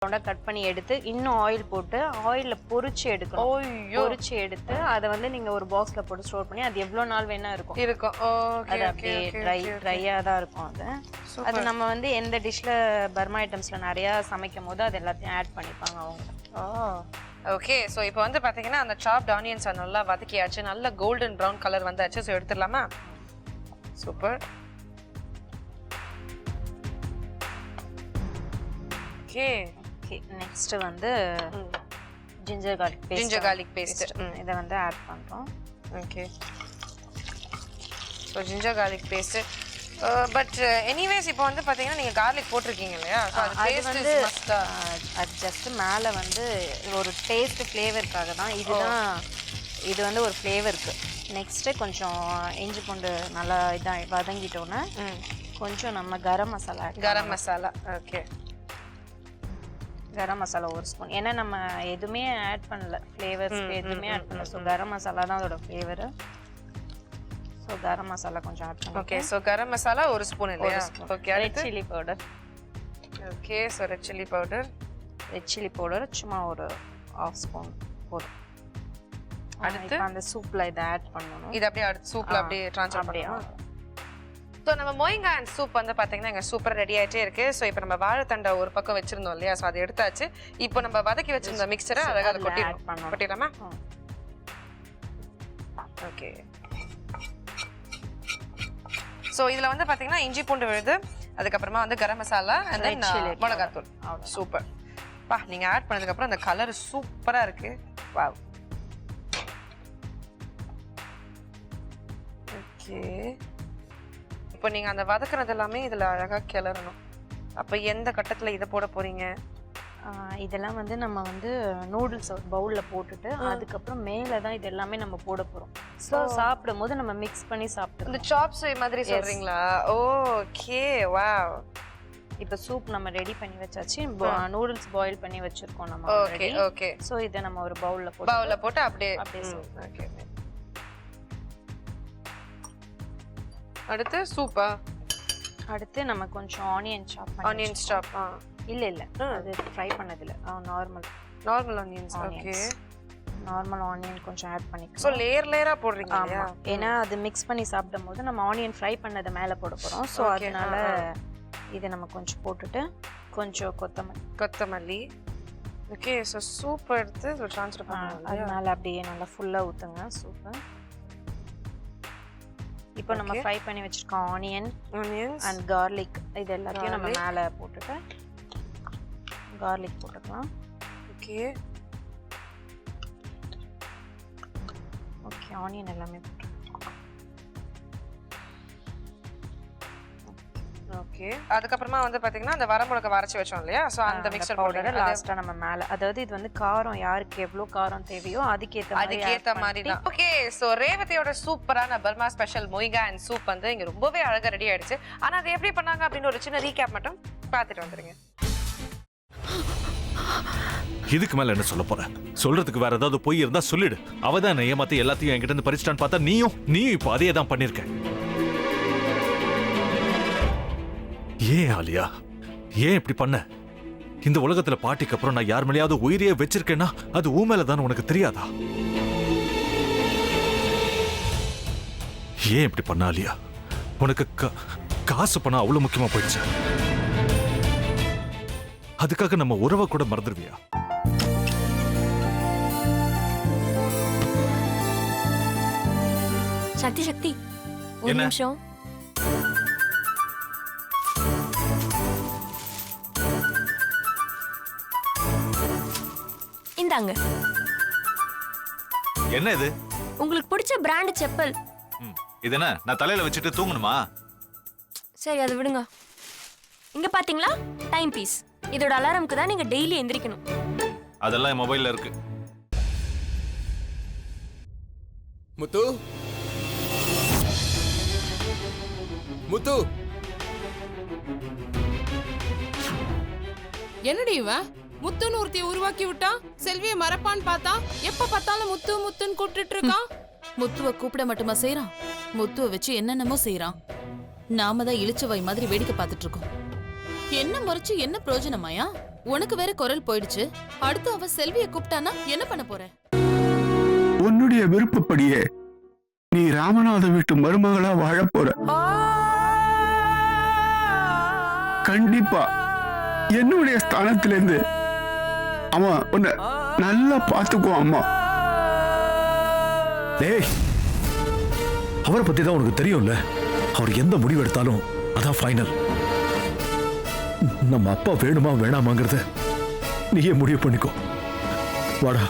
ரவுண்டா கட் பண்ணி எடுத்து இன்னும் ஆயில் போட்டு ஆயில்ல பொரிச்சு எடுக்கணும். பொரிச்சு எடுத்து அதை வந்து நீங்க ஒரு பாக்ஸ்ல போட்டு ஸ்டோர் பண்ணி அது எவ்வளவு நாள் வேணா இருக்கும். அது அப்படியே ட்ரையா தான் இருக்கும். அது நம்ம வந்து எந்த டிஷ்ல பர்மா ஐட்டம்ஸ்ல நிறைய சமைக்கும் போது அது எல்லாத்தையும் ஆட் பண்ணிப்பாங்க அவங்க. ஓகே, ஸோ இப்போ வந்து பார்த்தீங்கன்னா அந்த சாப்ட் ஆனியன்ஸை நல்லா வதக்கியாச்சு, நல்ல கோல்டன் ப்ரௌன் கலர் வந்தாச்சு. ஸோ எடுத்துடலாமா? சூப்பர். ஓகே, நெக்ஸ்ட் வந்து ஜிஞ்சர் கார்லிக் பேஸ்ட் இதை வந்து ஆட் பண்றோம். Okay, so ginger garlic paste. But anyways இப்போ வந்து பார்த்தீங்கன்னா நீங்கள் கார்லிக் போட்டிருக்கீங்க இல்லையா? அது வந்து அது ஜஸ்ட் மேலே வந்து ஒரு டேஸ்ட் ஃப்ளேவருக்காக தான். இது வந்து ஒரு ஃப்ளேவருக்கு. நெக்ஸ்ட்டு கொஞ்சம் இஞ்சி பூண்டு நல்லா இதாக வதங்கிட்டோன்னே கொஞ்சம் நம்ம கரம் மசாலா. ஓகே, கரம் மசாலா ஒரு ஸ்பூன். ஏன்னா நம்ம எதுவுமே ஆட் பண்ணல, ஃப்ளேவர்ஸ் எதுவுமே ஆட் பண்ணல. ஸோ கரம் மசாலா தான் அதோட ஃப்ளேவரு. ஸோ கரம் மசாலா கொஞ்சம் ஆட் பண்ணலாம். ஓகே, ஸோ கரம் மசாலா ஒரு ஸ்பூன் இல்லையா? Okay, red chilli powder. Okay, so red chilli powder சும்மா ஒரு 1/2 ஸ்பூன் போதும். அடுத்து அந்த சூப்ல இதை ஆட் பண்ணணும். இது அப்படியே அடுத்து சூப்ல அப்படியே ட்ரான்ஸ்ஃபர் பண்ணணும். ஸோ நம்ம மொயிங்கா அண்ட் சூப் வந்து பார்த்தீங்கன்னா எங்கள் சூப்பர் ரெடி ஆகிட்டே இருக்கு. ஸோ இப்போ நம்ம வாழைத்தண்டை ஒரு பக்கம் வச்சிருந்தோம் இல்லையா? ஸோ அதை எடுத்தாச்சு. இப்போ நம்ம வதக்கி வச்சிருந்த மிக்சரை அழகாக அதை கொட்டிடலாமா? ஓகே, ஸோ இதில் வந்து பார்த்தீங்கன்னா இஞ்சி பூண்டு விழுது, அதுக்கப்புறமா வந்து கரம் மசாலா அண்ட் தென் மிளகாத்தூள். சூப்பர் பா, நீங்கள் ஆட் பண்ணதுக்கப்புறம் அந்த கலர் சூப்பராக இருக்கு. வாவ். ஓகே, இப்போ நீங்கள் அந்த வதக்குறது எல்லாமே இதில் அழகாக கிளறணும். அப்போ எந்த கட்டத்தில் இதை போட போகிறீங்க? இதெல்லாம் வந்து நம்ம வந்து நூடுல்ஸ் ஒரு பவுலில் போட்டுட்டு அதுக்கப்புறம் மேலே தான் இது எல்லாமே நம்ம போட போகிறோம். ஸோ சாப்பிடும் போது நம்ம மிக்ஸ் பண்ணி சாப்பிடுவோம். இந்த சாப்ஸ் மாதிரி சொல்கிறீங்களா? Okay, wow. இப்போ சூப் நம்ம ரெடி பண்ணி வச்சாச்சு. நூடுல்ஸ் பாயில் பண்ணி வச்சிருக்கோம் நம்ம. ஓகே. ஸோ இதை நம்ம ஒரு பவுலில் போட்டு அப்படியே. ஓகே, அடுத்து சூப்பா. அடுத்து நம்ம கொஞ்சம் ஆனியன் சாப். இல்ல அது ஃப்ரை பண்ணதில்ல, normal onions. Okay, normal onion கொஞ்சம் ஆட் பண்ணிக்கலாம். சோ லேயரா போடுறீங்க இல்லையா? ஏன்னா அது மிக்ஸ் பண்ணி சாப்பிடும்போது நம்ம ஆனியன் ஃப்ரை பண்ணதை மேலே போட போறோம். ஸோ அதனால இதை நம்ம கொஞ்சம் போட்டுட்டு கொஞ்சம் கொத்தமல்லி. ஓகே, ஸோ சூப் எடுத்து ட்ரான்ஸ்ஃபர் பண்ணுவோம். அதனால அப்படியே நல்லா ஃபுல்லாக ஊற்றுங்க சூப்பு. இப்போ நம்ம ஃப்ரை பண்ணி வச்சிருக்கோம் ஆனியன்ஸ் அண்ட் கார்லிக், இது எல்லாத்தையும் நம்ம மேலே போட்டுட்டு கார்லிக் போட்டுக்கலாம். ஓகே, ஆனியன் எல்லாமே போட்டு. ஓகே, அதுக்கப்புறமா வந்து பாத்தீங்கன்னா அந்த வரமிளகாய் வரைச்சி வச்சோம் இல்லையா? சோ அந்த மிக்சர் பவுடர் லாஸ்டா நம்ம மேல, அதாவது இது வந்து காரம் யாருக்கு எவ்வளவு காரம் தேவையோ அதுக்கேத்த மாதிரி தான். ஓகே, சோ ரேவதியோட சூப்பரான பர்மா ஸ்பெஷல் மொயிங்கா அண்ட் சூப் வந்து இங்க ரொம்பவே அழகா ரெடி ஆயிடுச்சு. ஆனா அது எப்படி பண்ணாங்க அப்படின்னு ஒரு சின்ன ரீகேப் மட்டும் பார்த்துட்டு வந்துருங்க. இதுக்கு மேல என்ன சொல்ல போற? சொல்றதுக்கு வேற ஏதாவது பொய் இருந்தா சொல்லிடு. அவதான் ஏமாத்தி எல்லாத்தையும் என்கிட்ட இருந்து பறிச்சிட்டான்னு பார்த்தா நீயும் இப்போ அதே தான் பண்ணிருக்க. ஏன் ஆலியா, ஏன் இப்படி பண்ண? இந்த உலகத்துல பாட்டிக்கு அப்புறம் நான் யார் மேலேயாவது உயிரியே வச்சிருக்கேன்னா அது ஊ மேலதான் உனக்கு தெரியாதா? ஏன் இப்படி பண்ண ஆலியா? உனக்கு காசு பணம் அவ்வளவு முக்கியமா போயிடுச்சு. அதுக்காக நம்ம உறவை கூட மறந்துடுவியா? சக்தி ஒரு நிமிஷம். இந்தாங்க. என்ன இது? உங்களுக்கு பிடிச்ச பிராண்ட் செப்பல். இது என்ன நான் தலையில வச்சுட்டு தூங்கணுமா? சரி, அதை விடுங்க. இங்க பாத்தீங்களா, டைம் பீஸ். இதோட அலாரம்க்கு தான் நீங்க டெய்லி எந்திரிக்கணும். அதெல்லாம் என் மொபைல்ல இருக்கு. முத்து, என்னடி இவன் முத்துன்னு ஒருத்தைய உருவாக்கி விட்டான். செல்வியை மறப்பான்னு பார்த்தா எப்ப பார்த்தாலும் முத்து முத்துன்னு கூப்பிட்டு இருக்கான். முத்துவை கூப்பிட மட்டுமா செய்யறான், முத்துவை வச்சு என்னென்னமோ செய்யறான். நாம தான் இளிச்சவாய் மாதிரி வேடிக்கை பார்த்துட்டு இருக்கோம். என்ன முறைச்சு என்ன பிரயோஜனமாயா? உனக்கு வேற குரல் போயிடுச்சு. அடுத்து அவ செல்வியை கூப்பிட்டானா என்ன பண்ண போற? உன்னுடைய விருப்பப்படியே நீ ராமநாத வீட்டு மருமகளா வாழ போற. கண்டிப்பா என்னுடைய ஸ்தானத்திலிருந்து அவன் உன்னை நல்லா பார்த்துக்குவான் அம்மா. டேய், அவரை பத்தி தான் உனக்கு தெரியும்ல. அவர் எந்த முடிவு எடுத்தாலும் அதான் ஃபைனல். நம்ம அப்பா வேணுமா வேணாமாங்கிறத நீயே முடிவு பண்ணிக்கோ. வாடா.